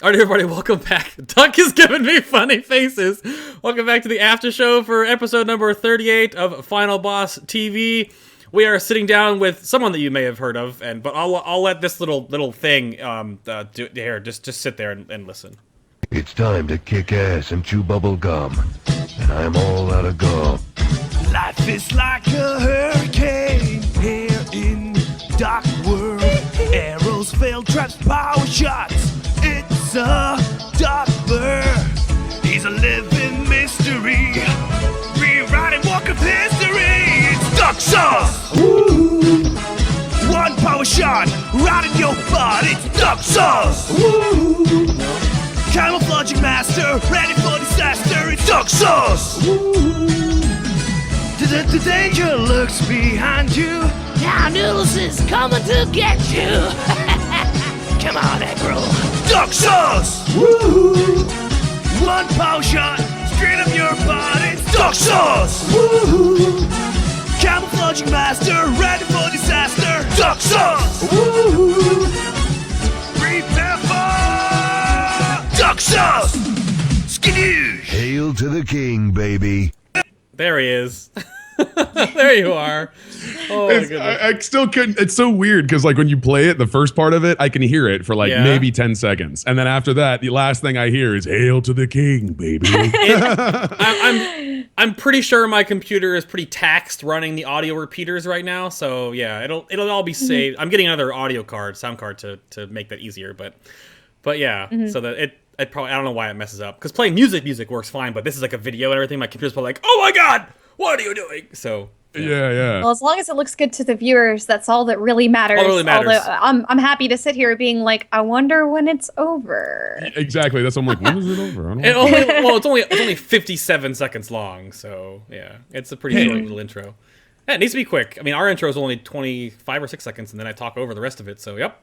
All right, everybody, welcome back. Duck is giving me funny faces. Welcome back to the after show for episode number 38 of Final Boss TV. We are sitting down with someone that you may have heard of, but I'll let this little thing here. Just sit there and listen. It's time to kick ass and chew bubble gum, and I'm all out of gum. Life is like a hurricane here in Dark World. Arrows, failed traps, power shots. It's a dark blur. He's a living mystery, rewriting Warcraft history. It's Ducksauce. Woo! One power shot right in your butt. It's Ducksauce. Woo! Camouflaging master, ready for disaster. It's Ducksauce. Woo! The danger lurks behind you. Now Noodles is coming to get you. Come on, April. Ducksauce! Woo! One power shot straight up your butt. It's Ducksauce! Woo! Camouflaging master, ready for disaster. Ducksauce! Woo! Prepare for Ducksauce! Skidoosh! Hail to the king, baby. There he is. There you are. Oh my goodness. I still couldn't. It's so weird because like when you play it, the first part of it, I can hear it for like maybe 10 seconds. And then after that, the last thing I hear is "Hail to the king, baby." I'm pretty sure my computer is pretty taxed running the audio repeaters right now. So yeah, it'll all be saved. I'm getting another sound card to make that easier. But yeah, so that it probably, I don't know why it messes up. Because playing music works fine, but this is like a video and everything. My computer's probably like, oh my god, what are you doing? So yeah. Well, as long as it looks good to the viewers, that's all that really matters. All that really matters. Although I'm happy to sit here being like, I wonder when it's over. Exactly. That's what I'm like, when is it over? I don't know. It's only 57 seconds long. So yeah, it's a pretty short little intro. Yeah, it needs to be quick. I mean, our intro is only 25 or 6 seconds, and then I talk over the rest of it. So yep.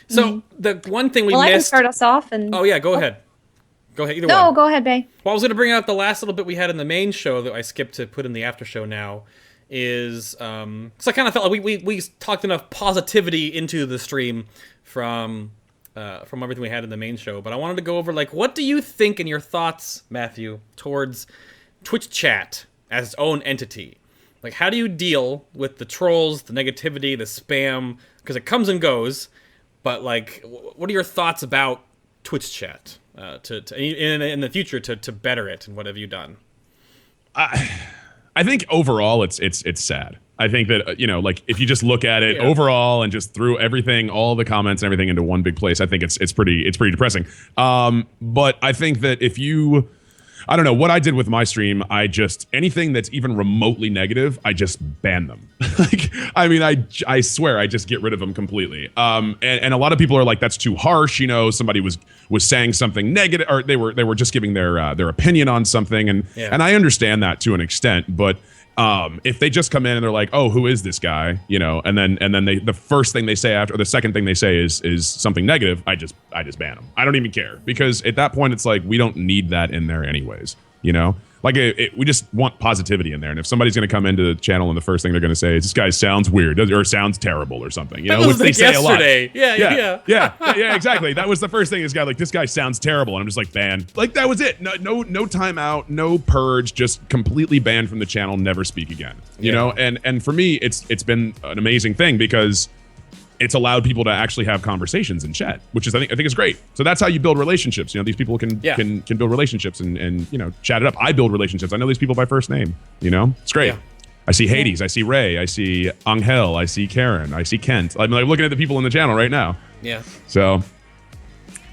So the one thing we missed. I can start us off and. Oh yeah, go ahead. Go ahead. Either No, one. go ahead, Bae. Well, I was going to bring up the last little bit we had in the main show that I skipped to put in the after show now. Is because I kind of felt like we talked enough positivity into the stream from everything we had in the main show, but I wanted to go over like what do you think and your thoughts, Matthew, towards Twitch chat as its own entity? Like how do you deal with the trolls, the negativity, the spam? Because it comes and goes, but like what are your thoughts about Twitch chat in the future to better it, and what have you done? I think overall it's sad. I think that like if you just look at it overall and just threw everything, all the comments and everything into one big place, I think it's pretty depressing. But I think that if you, I don't know what I did with my stream. I just anything that's even remotely negative, I just ban them. Like, I mean, I swear I just get rid of them completely. And a lot of people are like, that's too harsh. Somebody was saying something negative, or they were just giving their opinion on something, and I understand that to an extent, but. If they just come in and they're like, "Oh, who is this guy?" and then the first thing they say after, or the second thing they say is something negative, I just ban them. I don't even care, because at that point it's like we don't need that in there anyways. Like we just want positivity in there. And if somebody's going to come into the channel and the first thing they're going to say is this guy sounds weird or sounds terrible or something, which they say a lot. Yeah, exactly. That was the first thing. This guy sounds terrible, and I'm just like, ban. Like that was it. No timeout, no purge, just completely banned from the channel. Never speak again. You know, and for me, it's been an amazing thing because it's allowed people to actually have conversations in chat, which is I think is great. So that's how you build relationships. These people can build relationships and chat it up. I build relationships. I know these people by first name. It's great. Yeah. I see Hades. I see Ray. I see Angel. I see Karen. I see Kent. I'm like looking at the people in the channel right now. Yeah. So.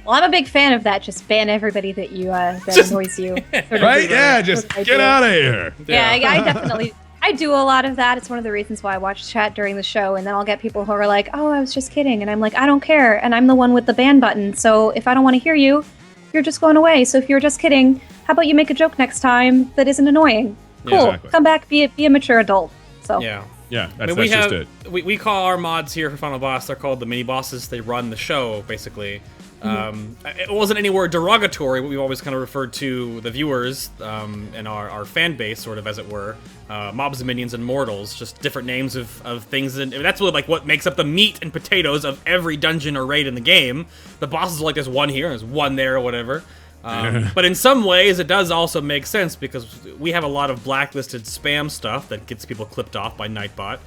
Well, I'm a big fan of that. Just ban everybody that annoys you. Right? Yeah. Just get out of here. Yeah, I definitely. I do a lot of that. It's one of the reasons why I watch chat during the show, and then I'll get people who are like, oh, I was just kidding. And I'm like, I don't care. And I'm the one with the ban button. So if I don't want to hear you, you're just going away. So if you're just kidding, how about you make a joke next time that isn't annoying? Cool. Yeah, exactly. Come back, be a mature adult. So yeah. Yeah, I that's, mean, just it. We call our mods here for Final Boss. They're called the mini bosses. They run the show basically. It wasn't anywhere derogatory. We've always kind of referred to the viewers and our fan base, sort of as it were, mobs and minions and mortals, just different names of things. And that's really like what makes up the meat and potatoes of every dungeon or raid in the game. The bosses are like there's one here, and there's one there, or whatever. But in some ways, it does also make sense because we have a lot of blacklisted spam stuff that gets people clipped off by Nightbot.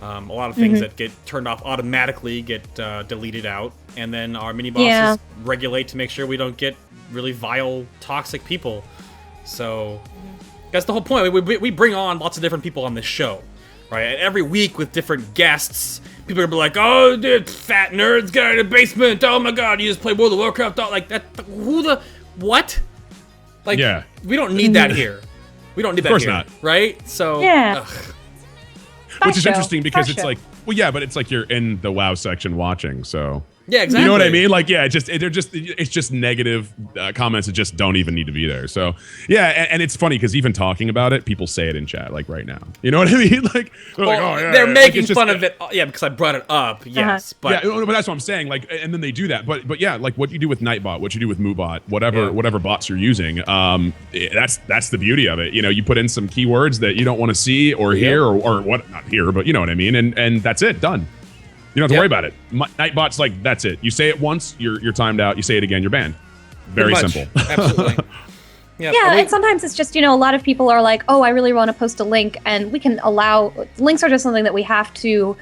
A lot of things that get turned off automatically get deleted out, and then our mini bosses regulate to make sure we don't get really vile, toxic people. So that's the whole point. We bring on lots of different people on this show, right? And every week with different guests, people are gonna be like, "Oh, dude, fat nerds, get out of the basement! Oh my God, you just play World of Warcraft!" Like that. Who the what? Like, we don't need that here. We don't need that here. Of course not. Right? So which is interesting because it's like, well, yeah, but it's like you're in the WoW section watching, so yeah, exactly. You know what I mean? Like, yeah, it's just negative comments that just don't even need to be there. So yeah, and it's funny because even talking about it, people say it in chat like right now. You know what I mean? Like, they're making fun of it. Yeah, because I brought it up. Yes, but but that's what I'm saying. Like, and then they do that. But yeah, like what you do with Nightbot, what you do with Moobot, whatever bots you're using. That's the beauty of it. You know, you put in some keywords that you don't want to see or hear or what, not hear, but you know what I mean. And that's it. Done. You don't have to worry about it. Nightbot's like, that's it. You say it once, you're timed out. You say it again, you're banned. Very simple. Absolutely. Yeah, and sometimes it's just, a lot of people are like, oh, I really want to post a link, and we can allow, links are just something that we have to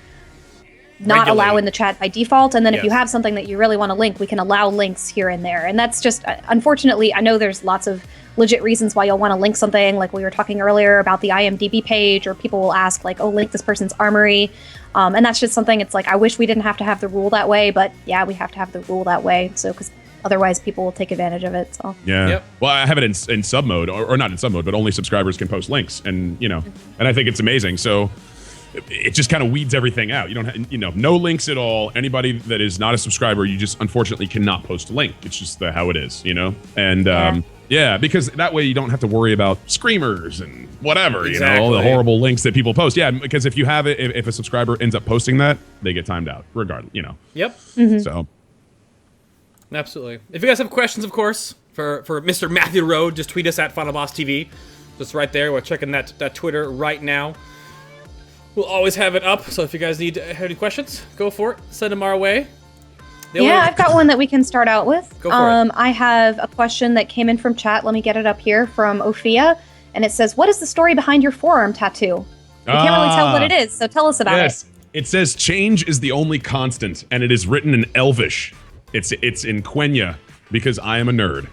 not allow in the chat by default, and then if you have something that you really want to link, we can allow links here and there, and that's just, unfortunately, I know there's lots of legit reasons why you'll want to link something, like we were talking earlier about the IMDb page, or people will ask like, oh, link this person's armory, and that's just something, it's like, I wish we didn't have to have the rule that way, but yeah, we have to have the rule that way, so, because otherwise people will take advantage of it, so. Yeah, well, I have it in sub mode, or not in sub mode, but only subscribers can post links, and, and I think it's amazing, so it just kind of weeds everything out. You don't have, no links at all. Anybody that is not a subscriber, you just unfortunately cannot post a link. It's just how it is, and because that way you don't have to worry about screamers and whatever, all the horrible links that people post. Yeah, because if you have it, if a subscriber ends up posting that, they get timed out regardless, Yep. So. Absolutely. If you guys have questions, of course, for Mr. Matthew Rhode, just tweet us at FinalBossTV. Just right there. We're checking that Twitter right now. We'll always have it up, so if you guys have any questions, go for it. Send them our way. I've got one that we can start out with. Go for it. I have a question that came in from chat. Let me get it up here from Ophia. And it says, what is the story behind your forearm tattoo? We can't really tell what it is, so tell us about it. It says, change is the only constant, and it is written in Elvish. It's in Quenya, because I am a nerd.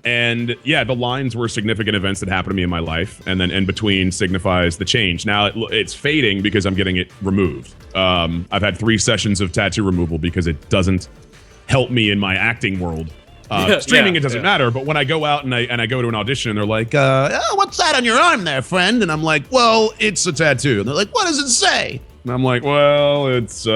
And yeah, the lines were significant events that happened to me in my life, and then in between signifies the change. Now it's fading because I'm getting it removed. I've had 3 sessions of tattoo removal because it doesn't help me in my acting world. Streaming, it doesn't matter, but when I go out and I go to an audition and they're like, what's that on your arm there, friend? And I'm like, well, it's a tattoo. And they're like, what does it say? And I'm like, well, it's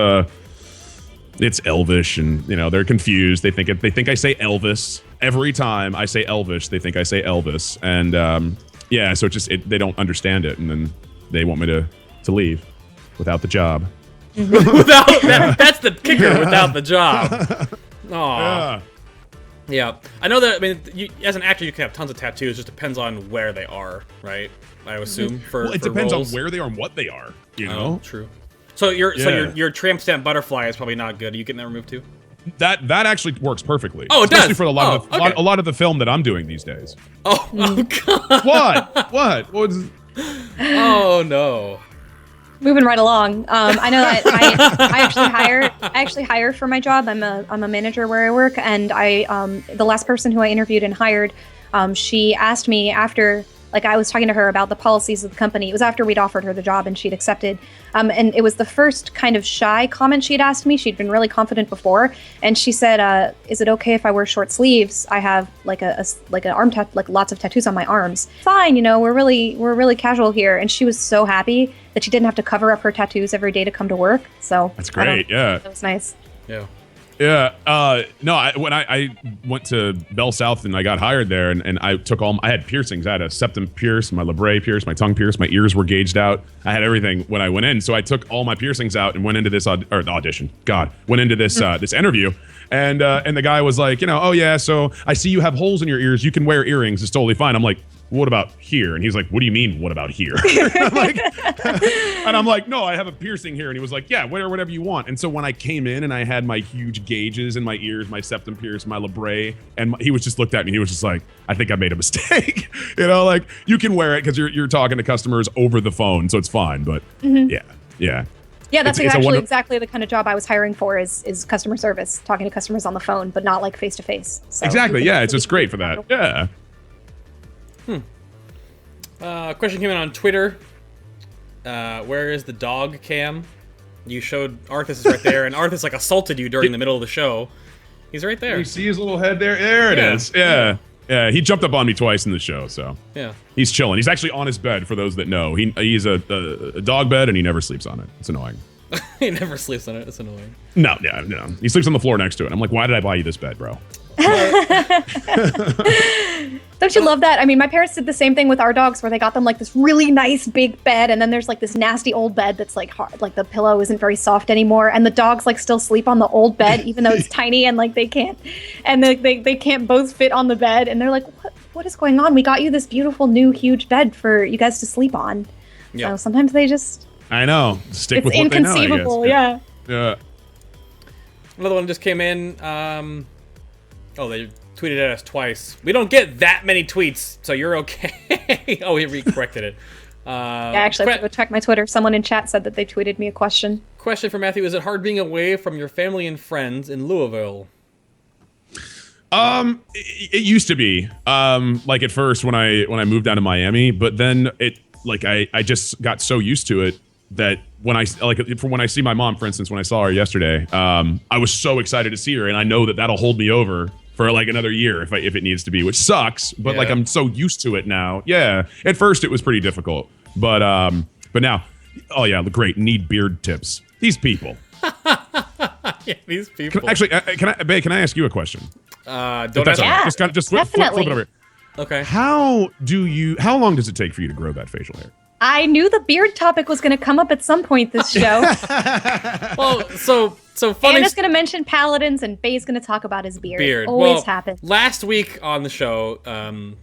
Elvish, and they're confused. They think I say Elvis. Every time I say Elvish, they think I say Elvis, and so they don't understand it, and then they want me to leave without the job. That's the kicker. Without the job. Aww. Yeah, I know that. I mean, as an actor, you can have tons of tattoos. It just depends on where they are, right? I assume it depends on where they are and what they are. True. So your tramp stamp butterfly is probably not good. Are you getting that removed too? That actually works perfectly. Oh, it especially does. For a lot of the film that I'm doing these days. Oh God. What? Oh no. Moving right along. I know that I actually hire for my job. I'm a manager where I work, and the last person who I interviewed and hired, she asked me after. Like, I was talking to her about the policies of the company. It was after we'd offered her the job and she'd accepted. And it was the first kind of shy comment she'd asked me. She'd been really confident before. And she said, is it okay if I wear short sleeves? I have like an arm tattoo, like lots of tattoos on my arms. Fine, we're really casual here. And she was so happy that she didn't have to cover up her tattoos every day to come to work. So that's great, yeah. That was nice. Yeah. Yeah. No, when I went to Bell South and I got hired there, and I took I had piercings. I had a septum pierce, my labret pierce, my tongue pierce, my ears were gauged out. I had everything when I went in. So I took all my piercings out and went into this audition. Went into this this interview. And the guy was like, oh yeah, so I see you have holes in your ears. You can wear earrings. It's totally fine. I'm like, what about here? And he's like, what do you mean, what about here? And I'm like, no, I have a piercing here. And he was like, yeah, wear whatever you want. And so when I came in and I had my huge gauges in my ears, my septum pierce, my labret, and he was just looked at me. He was just like, I think I made a mistake. Like, you can wear it because you're talking to customers over the phone, so it's fine. But yeah. Yeah, that's actually exactly the kind of job I was hiring for is customer service, talking to customers on the phone, but not like face to face. Exactly. Yeah, it's just great for that. Yeah. Question came in on Twitter. Where is the dog cam? You showed Arthas is right there, and Arthas like assaulted you during the middle of the show. He's right there. You see his little head there? There it is. Yeah. Yeah, he jumped up on me twice in the show, so yeah, he's chilling. He's actually on his bed. For those that know, he's a dog bed, and he never sleeps on it. It's annoying. He never sleeps on it. It's annoying. No. He sleeps on the floor next to it. I'm like, why did I buy you this bed, bro? Don't you love that? I mean, my parents did the same thing with our dogs, where they got them like this really nice big bed, and then there's like this nasty old bed that's like hard, like the pillow isn't very soft anymore, and the dogs like still sleep on the old bed even though it's tiny, and like they can't both fit on the bed, and they're like, what is going on? We got you this beautiful new huge bed for you guys to sleep on. Yeah. So sometimes they just I know stick with what they know. It's inconceivable. Yeah. Another one just came in. They tweeted at us twice. We don't get that many tweets, so you're okay. Oh, he re-corrected it. Actually, I have to go check my Twitter. Someone in chat said that they tweeted me a question. Question for Matthew: is it hard being away from your family and friends in Louisville? It used to be. Like at first when I moved down to Miami, but then I just got so used to it that when I see my mom, for instance, when I saw her yesterday, I was so excited to see her, and I know that that'll hold me over for like another year if it needs to be, which sucks. But like I'm so used to it now. Yeah, at first it was pretty difficult, but now, oh yeah, great. Need beard tips. These people. Yeah, these people. Can I ask you a question? Don't ask. Yeah, just flip it over here. Okay. How long does it take for you to grow that facial hair? I knew the beard topic was going to come up at some point this show. Well, so funny. Anna's going to mention paladins, and Bay's going to talk about his beard. Always happens. Last week on the show,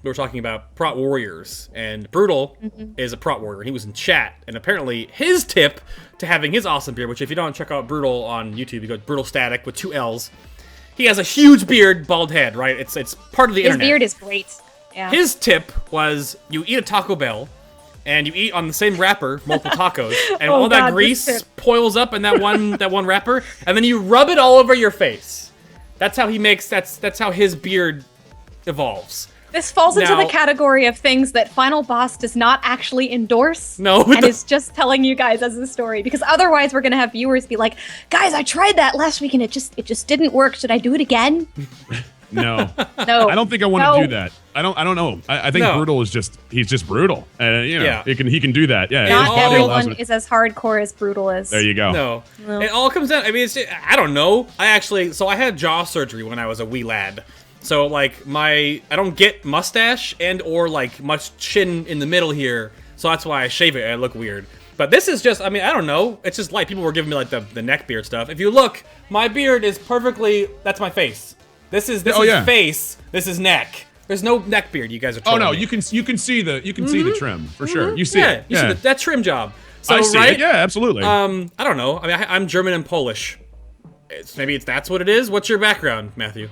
we were talking about prot warriors, and Brutal is a prot warrior. He was in chat, and apparently his tip to having his awesome beard, which if you don't check out Brutal on YouTube, you go Brutal Static with 2 L's. He has a huge beard, bald head, right? It's part of the internet. His beard is great. Yeah. His tip was you eat a Taco Bell, and you eat on the same wrapper multiple tacos, and all that grease poils up in that one wrapper, and then you rub it all over your face. That's how he makes. That's how his beard evolves. This falls into the category of things that Final Boss does not actually endorse. No, and is just telling you guys as a story, because otherwise we're gonna have viewers be like, "Guys, I tried that last week and it just didn't work. Should I do it again?" No. No. I don't think I want to do that. I don't know. I think Brutal is he's just brutal. And he can do that. Yeah. Not everyone is as hardcore as Brutal is. There you go. No. It all comes down, I mean, I don't know. I had jaw surgery when I was a wee lad. So like I don't get mustache and or like much chin in the middle here. So that's why I shave it. I look weird. But this is just, I mean, I don't know. It's just like people were giving me like the neck beard stuff. If you look, my beard is perfectly, that's my face. This is face. This is neck. There's no neck beard. You guys are. Oh no, you can see the trim for sure. You see it. You see that trim job. So I see it. Yeah, absolutely. I don't know. I mean, I'm German and Polish. Maybe that's what it is. What's your background, Matthew?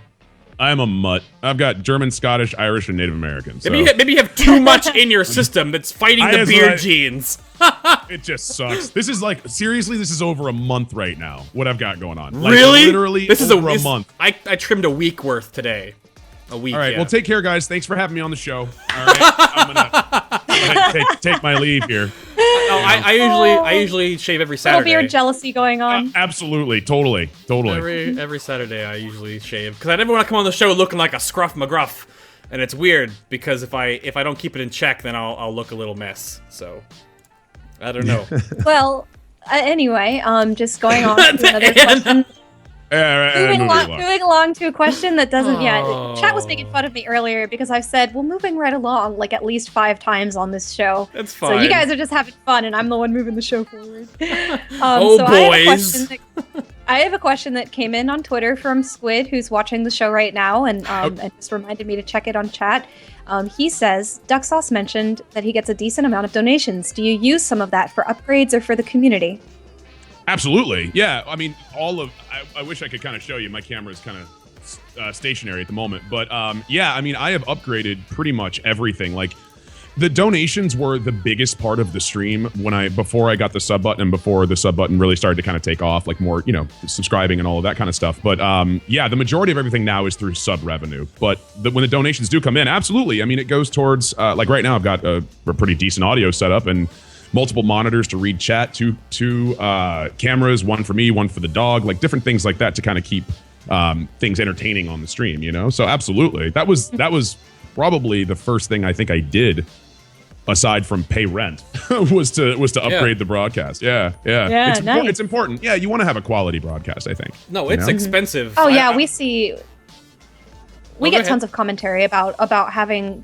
I'm a mutt. I've got German, Scottish, Irish, and Native American. So. Maybe you have too much in your system that's fighting the beard genes. It just sucks. This is like, seriously, this is over a month right now, what I've got going on. Really? Literally over a month. I trimmed a week worth today. A week, all right, well, take care, guys. Thanks for having me on the show. All right, I'm gonna take my leave here. I usually shave every Saturday. Little beard jealousy going on. Absolutely, totally. Every Saturday I usually shave because I never want to come on the show looking like a scruff McGruff, and it's weird because if I don't keep it in check, then I'll look a little mess. So I don't know. Well, anyway, just going on to another question. Moving along to a question that doesn't. Yeah, Oh. chat was making fun of me earlier because I've said, "Well, moving right along," like at least 5 times on this show. That's So fine. you guys are just having fun, and I'm the one moving the show forward. Oh, so boys. I have a question that came in on Twitter from Squid, who's watching the show right now, and just reminded me to check it on chat. He says, Ducksauce mentioned that he gets a decent amount of donations. Do you use some of that for upgrades or for the community? Absolutely. Yeah. I mean, I wish I could kind of show you. My camera is kind of stationary at the moment. But yeah, I mean, I have upgraded pretty much everything. Like, the donations were the biggest part of the stream before I got the sub button and before the sub button really started to kind of take off, like more, subscribing and all of that kind of stuff. But yeah, the majority of everything now is through sub revenue. But when the donations do come in, absolutely. I mean, it goes towards, like right now I've got a pretty decent audio setup and multiple monitors to read chat, two cameras, one for me, one for the dog, like different things like that to kind of keep things entertaining on the stream, So absolutely. That was probably the first thing I think I did aside from pay rent was to upgrade the broadcast. Yeah. Yeah, nice. It's important. Yeah, you want to have a quality broadcast, I think. No, it's expensive. Oh yeah, we get tons ahead. of commentary about having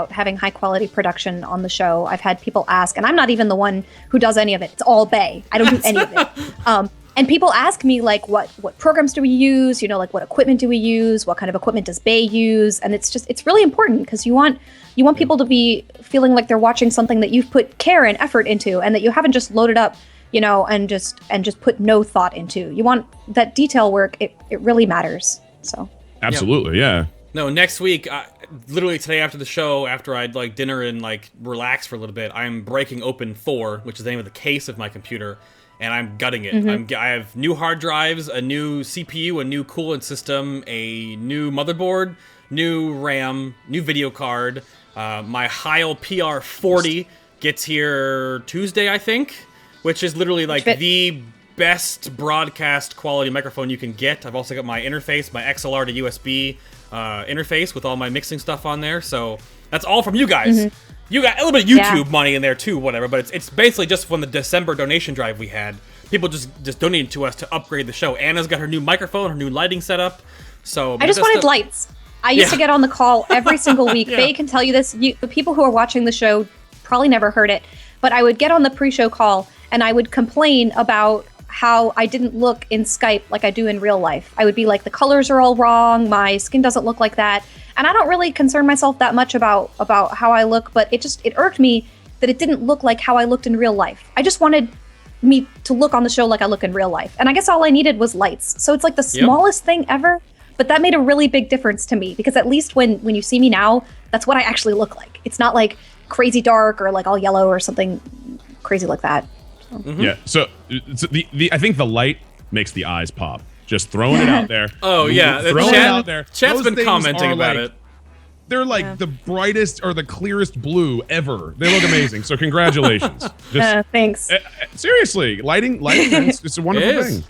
having high quality production on the show. I've had people ask, and I'm not even the one who does any of it. It's all Bay. I don't do any of it. And people ask me like, what programs do we use? Like what equipment do we use? What kind of equipment does Bay use? And it's really important because you want people to be feeling like they're watching something that you've put care and effort into, and that you haven't just loaded up, and just put no thought into. You want that detail work. It really matters. So. Absolutely, yeah. No, next week, literally today after the show, after I'd like dinner and like relax for a little bit, I'm breaking open 4, which is the name of the case of my computer, and I'm gutting it. I have new hard drives, a new CPU, a new coolant system, a new motherboard, new RAM, new video card. My Heil PR40 gets here Tuesday, I think, which is literally like the best broadcast quality microphone you can get. I've also got my interface, my XLR to USB interface with all my mixing stuff on there. So that's all from you guys. You got a little bit of YouTube money in there too, whatever. But it's basically just from the December donation drive we had. People just donated to us to upgrade the show. Anna's got her new microphone, her new lighting setup. So I just wanted lights. I used to get on the call every single week. Faye can tell you this. The people who are watching the show probably never heard it, but I would get on the pre-show call and I would complain about how I didn't look in Skype like I do in real life. I would be like, the colors are all wrong, my skin doesn't look like that. And I don't really concern myself that much about how I look, but it irked me that it didn't look like how I looked in real life. I just wanted me to look on the show like I look in real life. And I guess all I needed was lights. So it's like the smallest thing ever, but that made a really big difference to me, because at least when you see me now, that's what I actually look like. It's not like crazy dark or like all yellow or something crazy like that. Yeah, so I think the light makes the eyes pop. Just throwing it out there. Oh yeah, throwing it out there. Chat's Those been commenting are about like, it. They're like the brightest or the clearest blue ever. They look amazing. So congratulations. Thanks. Seriously, lighting, it's a wonderful thing.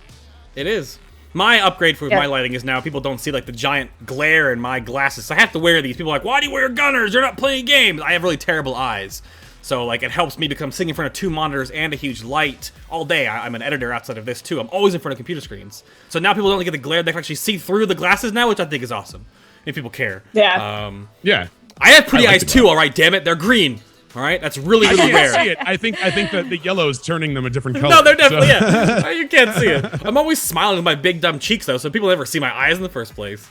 It is. My upgrade for my lighting is now people don't see like the giant glare in my glasses. So I have to wear these. People are like, why do you wear gunners? You're not playing games. I have really terrible eyes. So, like, it helps me become sitting in front of 2 monitors and a huge light all day. I'm an editor outside of this, too. I'm always in front of computer screens. So now people don't get the glare. They can actually see through the glasses now, which I think is awesome, if people care. Yeah. Yeah. I have pretty eyes, too, all right, damn it. They're green. All right? That's really, really rare. See it. I think that the yellow is turning them a different color. No, they're definitely, You can't see it. I'm always smiling with my big, dumb cheeks, though, so people never see my eyes in the first place.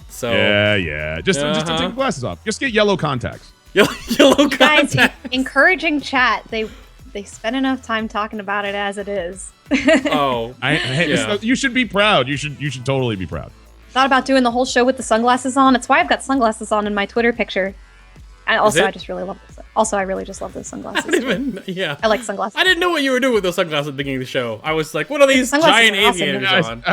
So Yeah. Just to take the glasses off. Just get yellow contacts. Yellow guys, contact. encouraging chat. They spend enough time talking about it as it is. Oh, you should be proud. You should totally be proud. Thought about doing the whole show with the sunglasses on. It's why I've got sunglasses on in my Twitter picture. And also, I just really love this. Also, I really just love those sunglasses. I like sunglasses. I didn't know what you were doing with those sunglasses at the beginning of the show. I was like, what are these giant aviators on?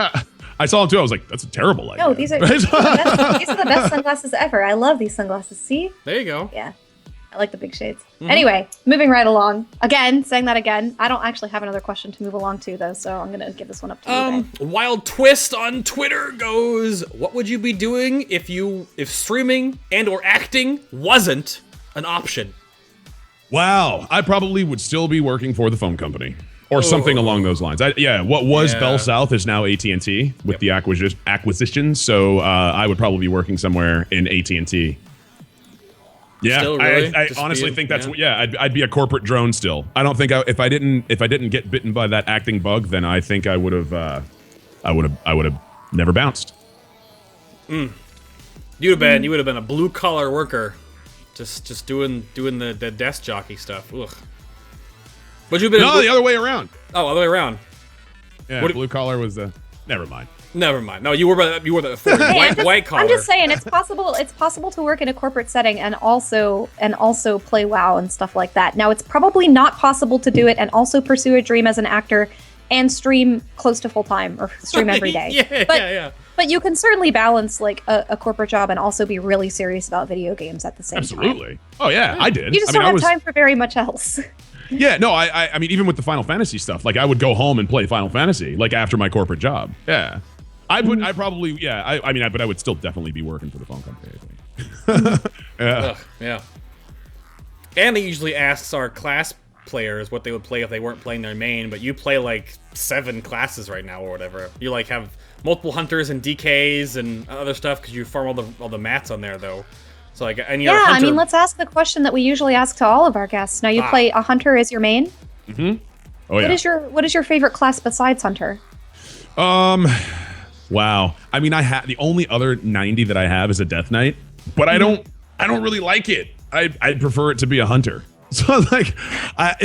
I saw them too. I was like, that's a terrible idea. No, these are the best sunglasses ever. I love these sunglasses. See? There you go. Yeah. I like the big shades. Anyway, moving right along. Again, saying that again. I don't actually have another question to move along to, though, so I'm going to give this one up to you. Wild Twist on Twitter goes, what would you be doing if streaming and or acting wasn't an option? Wow. I probably would still be working for the phone company. or something along those lines. What was Yeah. Bell South is now AT&T with the acquisition. So I would probably be working somewhere in AT&T. Yeah, Still, really? I Just honestly being- think that's I'd be a corporate drone still. I don't think if I didn't get bitten by that acting bug, then I think I would have never bounced. You would have been a blue collar worker, just doing the desk jockey stuff. Ugh. Would you have been? No, the other way around. Oh, other way around. Yeah, blue collar was the. Never mind. Never mind. No, you were the white collar. I'm just saying it's possible to work in a corporate setting and also play WoW and stuff like that. Now it's probably not possible to do it and also pursue a dream as an actor and stream close to full time or stream every day. yeah. But you can certainly balance like a corporate job and also be really serious about video games at the same time. Absolutely. Oh yeah, I did. You just don't have time for very much else. Yeah, no, I mean, even with the Final Fantasy stuff, like I would go home and play Final Fantasy, like after my corporate job. Yeah, I would still definitely be working for the phone company, I think. Ugh, yeah. And they usually asks our class players what they would play if they weren't playing their main, but you play like 7 classes right now or whatever. You like have multiple hunters and DKs and other stuff because you farm all the mats on there though. So like, and you're a hunter. I mean, let's ask the question that we usually ask to all of our guests. Now, you play a hunter as your main. Mm-hmm. Oh yeah. What is your favorite class besides hunter? Wow. I mean, the only other 90 that I have is a Death Knight, but I don't really like it. I prefer it to be a hunter. So like, I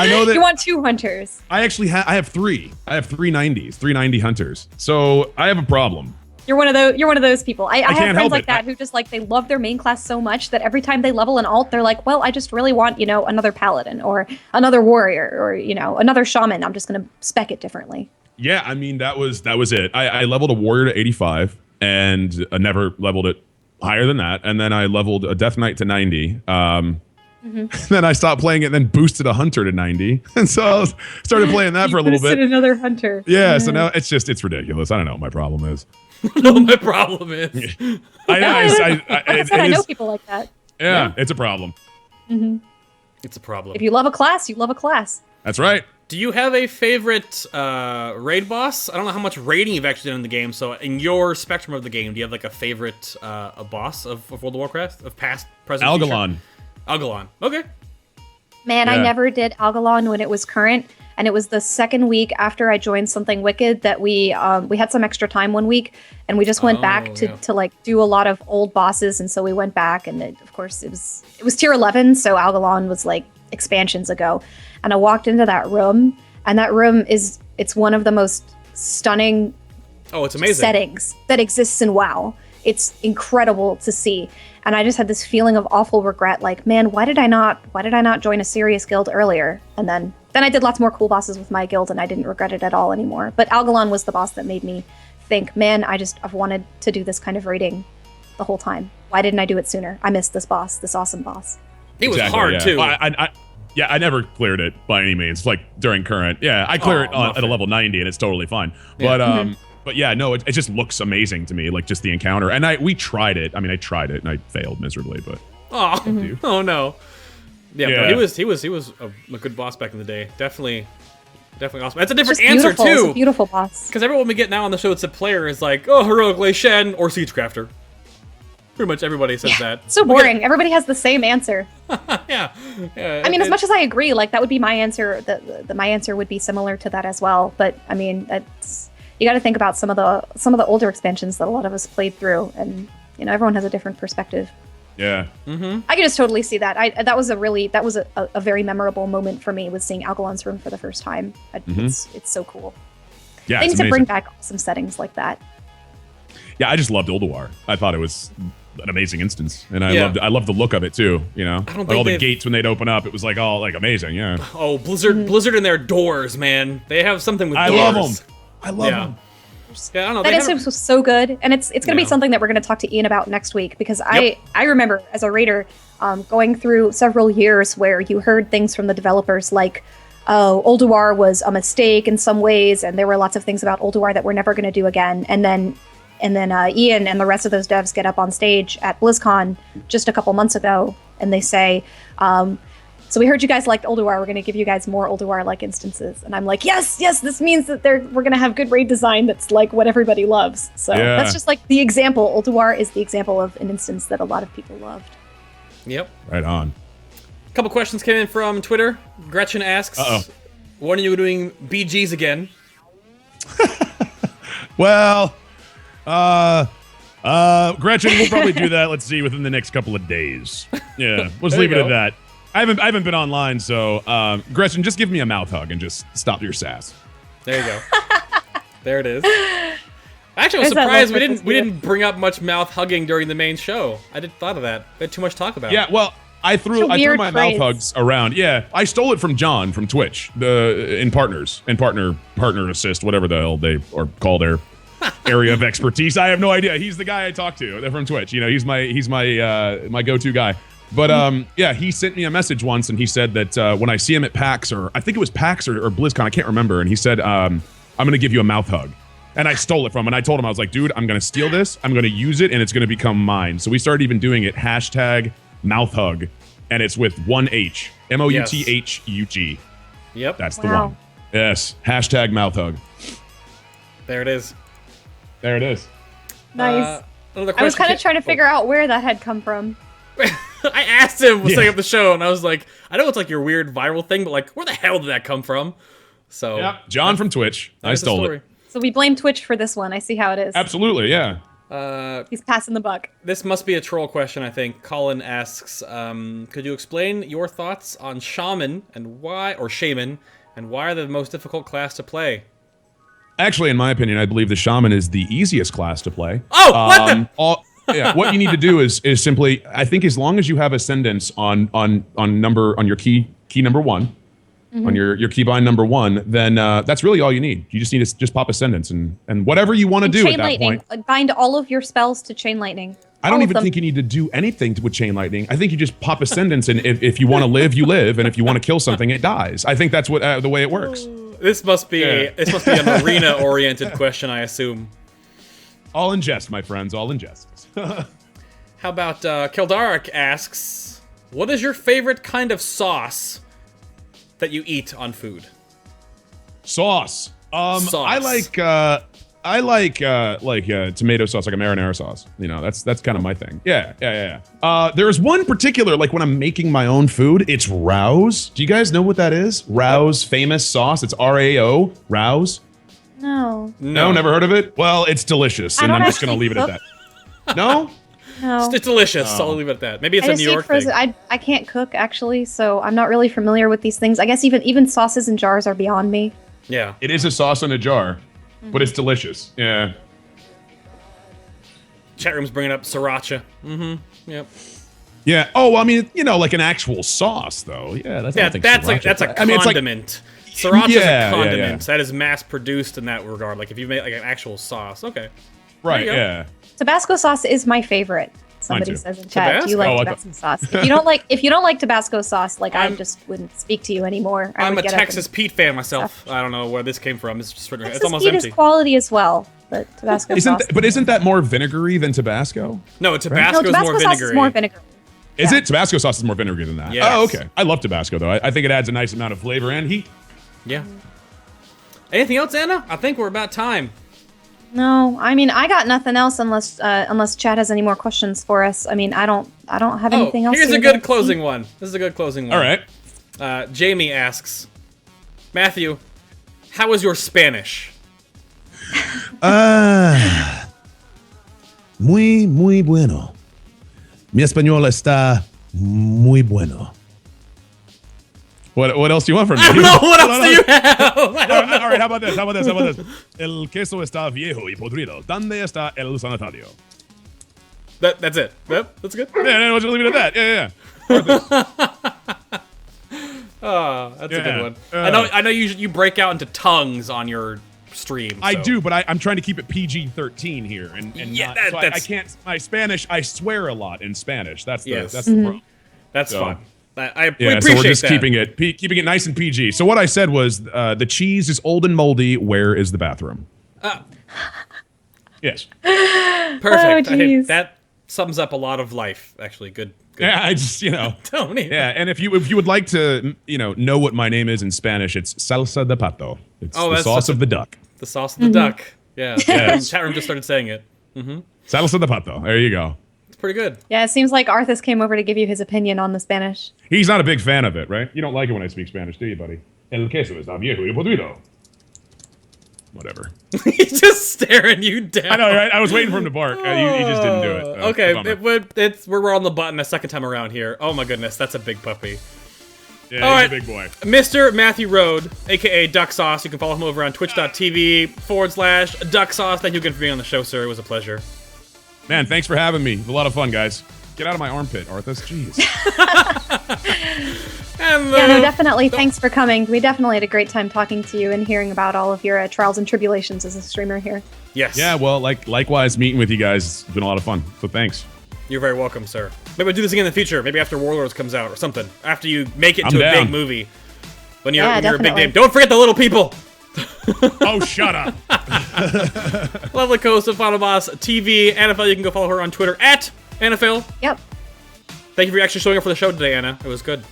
know that You want 2 hunters. I actually I have 3. I have 3 90s, 390 hunters. So I have a problem. You're one of those people. I have can't friends help like it. that who just like they love their main class so much that every time they level an alt, they're like, well, I just really want, another paladin or another warrior or, another shaman. I'm just gonna spec it differently. Yeah, I mean that was it. I leveled a warrior to 85 and never leveled it higher than that. And then I leveled a Death Knight to 90. Then I stopped playing it and then boosted a hunter to 90. And so I started playing that for a little bit. Another hunter. Yeah, so now it's ridiculous. I don't know what my problem is. No, my problem is. I know people like that. Yeah, it's a problem. It's a problem. If you love a class, you love a class. That's right. Do you have a favorite raid boss? I don't know how much raiding you've actually done in the game, so in your spectrum of the game, do you have like a favorite a boss of World of Warcraft? Of past, present, Algalon. future? Algalon. Okay. Man, Yeah. I never did Algalon when it was current, and it was the second week after I joined Something Wicked that we had some extra time one week, and we just went back to like do a lot of old bosses, and so we went back, and of course it was tier 11, so Algalon was like expansions ago, and I walked into that room, and that room it's one of the most stunning It's amazing. settings that exists in WoW. It's incredible to see. And I just had this feeling of awful regret, like, man, why did I not join a serious guild earlier? And then I did lots more cool bosses with my guild, and I didn't regret it at all anymore. But Algalon was the boss that made me think, man, I've wanted to do this kind of raiding the whole time. Why didn't I do it sooner? I missed this boss, this awesome boss. It was hard too. I never cleared it by any means. Like during current, I clear it at a level 90 and it's totally fine. Yeah. But yeah, no, it just looks amazing to me, like just the encounter. And we tried it. I mean, I tried it and I failed miserably, but Oh no. Yeah, Yeah. but he was a good boss back in the day. Definitely awesome. That's a different Just answer beautiful. It's a too. beautiful boss. Because everyone we get now on the show, it's a player is like, oh, heroic Lei Shen or Siegecrafter. Pretty much everybody says that. So boring. Everybody has the same answer. Yeah. I mean, as much as I agree, like that would be my answer. My answer would be similar to that as well. But I mean, you got to think about some of the older expansions that a lot of us played through, and everyone has a different perspective. yeah. I can just totally see that. That was a very memorable moment for me, was seeing Algalon's room for the first time. It's so cool. Yeah, They it's need to amazing. bring back awesome settings like that. Yeah, I just loved Ulduar. I thought it was an amazing instance, and I Yeah. loved the look of it too. I don't like think all the they've- gates when they'd open up, it was like all like amazing. Yeah, Oh, Blizzard and their doors, man. They have something with I doors. love them. I love Yeah. them. Yeah, I don't know. That they instance was so good, and it's going to be Yeah. something that we're going to talk to Ian about next week, because I remember as a raider going through several years where you heard things from the developers like, oh, Ulduar was a mistake in some ways, and there were lots of things about Ulduar that we're never going to do again, and then Ian and the rest of those devs get up on stage at BlizzCon just a couple months ago, and they say, So we heard you guys liked Ulduar. We're going to give you guys more Ulduar-like instances. And I'm like, yes, this means that we're going to have good raid design that's like what everybody loves. So that's just like the example. Ulduar is the example of an instance that a lot of people loved. Yep. Right on. A couple questions came in from Twitter. Gretchen asks, when are you doing BGs again? Well, Gretchen, we'll probably do that, let's see, within the next couple of days. Yeah, let's leave it at that. I haven't been online, so Gretchen, just give me a mouth hug and just stop your sass. There you go. There it is. Actually, I was surprised we didn't bring up much mouth hugging during the main show. I didn't thought of that. We had too much to talk about. Yeah, well, I threw my mouth hugs around. Yeah, I stole it from John from Twitch, in partners and partner assist, whatever the hell they call their area of expertise. I have no idea. He's the guy I talk to. They're from Twitch. You know, he's my go-to guy. But yeah, he sent me a message once, and he said that when I see him at PAX, or I think it was PAX or BlizzCon, I can't remember, and he said, I'm going to give you a mouth hug. And I stole it from him, and I told him, I was like, dude, I'm going to steal this, I'm going to use it, and it's going to become mine. So we started even doing it, hashtag mouth hug, and it's with one H, MOUTHUG. Yep. That's the one. Yes, hashtag mouth hug. There it is. There it is. Nice. I was kind of trying to figure out where that had come from. I asked him setting up the show, and I was like, I know it's like your weird viral thing, but like, where the hell did that come from? So yeah, John from Twitch. I stole it. So we blame Twitch for this one. I see how it is. Absolutely, yeah. He's passing the buck. This must be a troll question, I think. Colin asks, could you explain your thoughts on Shaman and why are they the most difficult class to play? Actually, in my opinion, I believe the Shaman is the easiest class to play. Oh, what the? Yeah, what you need to do is simply, I think, as long as you have ascendance on your key number one, on your keybind number one, then that's really all you need. You just need to just pop ascendance and whatever you want to do at that point. Bind all of your spells to chain lightning. I don't even think you need to do anything with chain lightning. I think you just pop ascendance, and if you want to live, you live, and if you want to kill something, it dies. I think that's what the way it works. This must be an arena-oriented question, I assume. All in jest, my friends. All in jest. How about Keldarik asks, what is your favorite kind of sauce that you eat on food? Sauce. Sauce. I like tomato sauce, like a marinara sauce. You know, that's kind of my thing. Yeah. There's one particular, like when I'm making my own food, it's Rho's. Do you guys know what that is? Rho's famous sauce. It's RAO. Rho's. No, never heard of it? Well, it's delicious, and I'm just gonna leave it at that. No? No. It's delicious, so I'll leave it at that. Maybe it's a New York thing. I can't cook, actually, so I'm not really familiar with these things. I guess even sauces in jars are beyond me. Yeah. It is a sauce in a jar, but it's delicious. Yeah. Chat room's bringing up sriracha. Yep. Yeah. Oh, I mean, you know, like an actual sauce, though. Yeah, that's a condiment. Sriracha's a condiment. Yeah. That is mass-produced in that regard. Like, if you make like an actual sauce. Okay. Right, yeah. Tabasco sauce is my favorite. Somebody says in chat, do you like Tabasco sauce? If you don't like Tabasco sauce, like I just wouldn't speak to you anymore. I'm a Texas Pete fan myself. I don't know where this came from. It's just it's almost Pete empty. Is quality as well, but Tabasco sauce. But isn't that more vinegary than Tabasco? No, Tabasco sauce is more vinegary. Is it? Tabasco sauce is more vinegary than that. Yes. Oh, okay. I love Tabasco though. I think it adds a nice amount of flavor and heat. Yeah. Anything else, Anna? I think we're about time. No, I mean I got nothing else unless Chad has any more questions for us. I mean I don't have anything else. Here's a good closing one. This is a good closing one. All right. Jamie asks, Matthew, how is your Spanish? Muy bueno. Mi español está muy bueno. What else do you want from me? I don't know. What else do you have? I don't know. All right, how about this? El queso está viejo y podrido. ¿Dónde está el sanitario? That's it. Yep, that's good. Yeah, we'll just leave it at that. Yeah. Oh, that's a good one. I know you break out into tongues on your stream. I do, but I'm trying to keep it PG-13 here, and yeah, I can't. My Spanish, I swear a lot in Spanish. That's the problem. That's fun. We appreciate so we're just that. keeping it nice and PG. So what I said was, the cheese is old and moldy. Where is the bathroom? Yes. Perfect. That sums up a lot of life. Actually, good Yeah, I just, Don't even. Yeah, and if you would like to, know what my name is in Spanish, it's salsa de pato. It's the sauce of the duck. The sauce of the duck. Yeah. Yes. Chat room just started saying it. Salsa de pato. There you go. It's pretty good. Yeah, it seems like Arthas came over to give you his opinion on the Spanish. He's not a big fan of it, right? You don't like it when I speak Spanish, do you, buddy? El queso está viejo y podrido. Whatever. He's just staring you down. I know, right? I was waiting for him to bark. He just didn't do it. Okay, bummer. we're on the button a second time around here. Oh my goodness, that's a big puppy. Yeah, All he's right. a big boy. Mr. Matthew Rhode, aka Ducksauce. You can follow him over on twitch.tv/Ducksauce. Thank you again for being on the show, sir. It was a pleasure. Man, thanks for having me. It was a lot of fun, guys. Get out of my armpit, Arthas. Jeez. And, Yeah, no, definitely. Thanks for coming. We definitely had a great time talking to you and hearing about all of your trials and tribulations as a streamer here. Yes. Yeah, well, likewise, meeting with you guys has been a lot of fun. So thanks. You're very welcome, sir. Maybe we'll do this again in the future. Maybe after Warlords comes out or something. After you make it I'm into a down. big movie. When you're, Yeah, when you're a big definitely. name. Don't forget the little people. Oh, shut up. Lovely host of Final Boss TV. NFL, you can go follow her on Twitter at NFL. Yep. Thank you for actually showing up for the show today, Anna. It was good.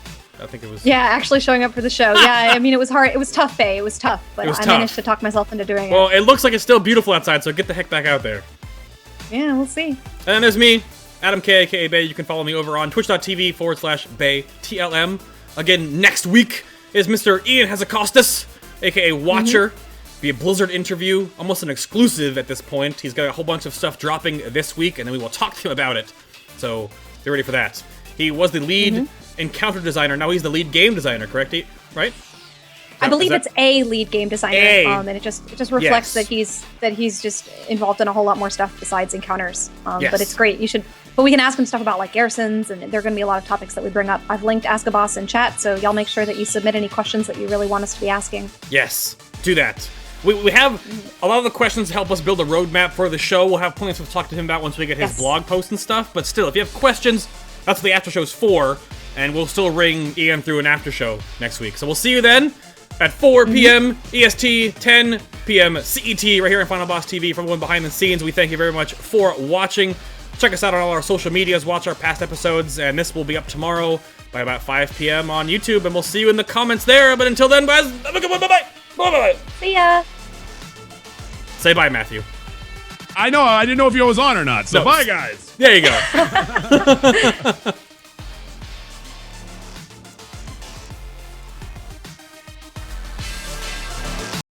I think it was. Yeah, actually showing up for the show. Yeah, I mean, it was hard. It was tough, Faye. It was tough, but It was I tough. managed to talk myself into doing Well, it looks like it's still beautiful outside, so get the heck back out there. it. Yeah, we'll see. And then there's me, Adam K, aka Bay. You can follow me over on twitch.tv/BayTLM. Again, next week is Mr. Ian Hazakostas, aka Watcher. Be a Blizzard interview, almost an exclusive at this point. He's got a whole bunch of stuff dropping this week, and then we will talk to him about it. So get ready for that. He was the lead encounter designer. Now he's the lead game designer, correct? Right? I believe that- it's a lead game designer, A. and it just reflects Yes. that he's just involved in a whole lot more stuff besides encounters. Yes. But it's great. But we can ask him stuff about like garrisons, and there are going to be a lot of topics that we bring up. I've linked Ask a Boss in chat, so y'all make sure that you submit any questions that you really want us to be asking. Yes, do that. We have a lot of the questions to help us build a roadmap for the show. We'll have plenty of stuff to talk to him about once we get his Yes. blog post and stuff. But still, if you have questions, that's what the after show's for. And we'll still ring Ian through an after show next week. So we'll see you then at 4 p.m. EST, 10 p.m. CET, right here on Final Boss TV. For everyone behind the scenes, we thank you very much for watching. Check us out on all our social medias. Watch our past episodes. And this will be up tomorrow by about 5 p.m. on YouTube. And we'll see you in the comments there. But until then, guys, have a good one. Bye-bye. Bye-bye. See ya! Say bye, Matthew. I know. I didn't know if you was on or not. So No. bye, guys. There you go.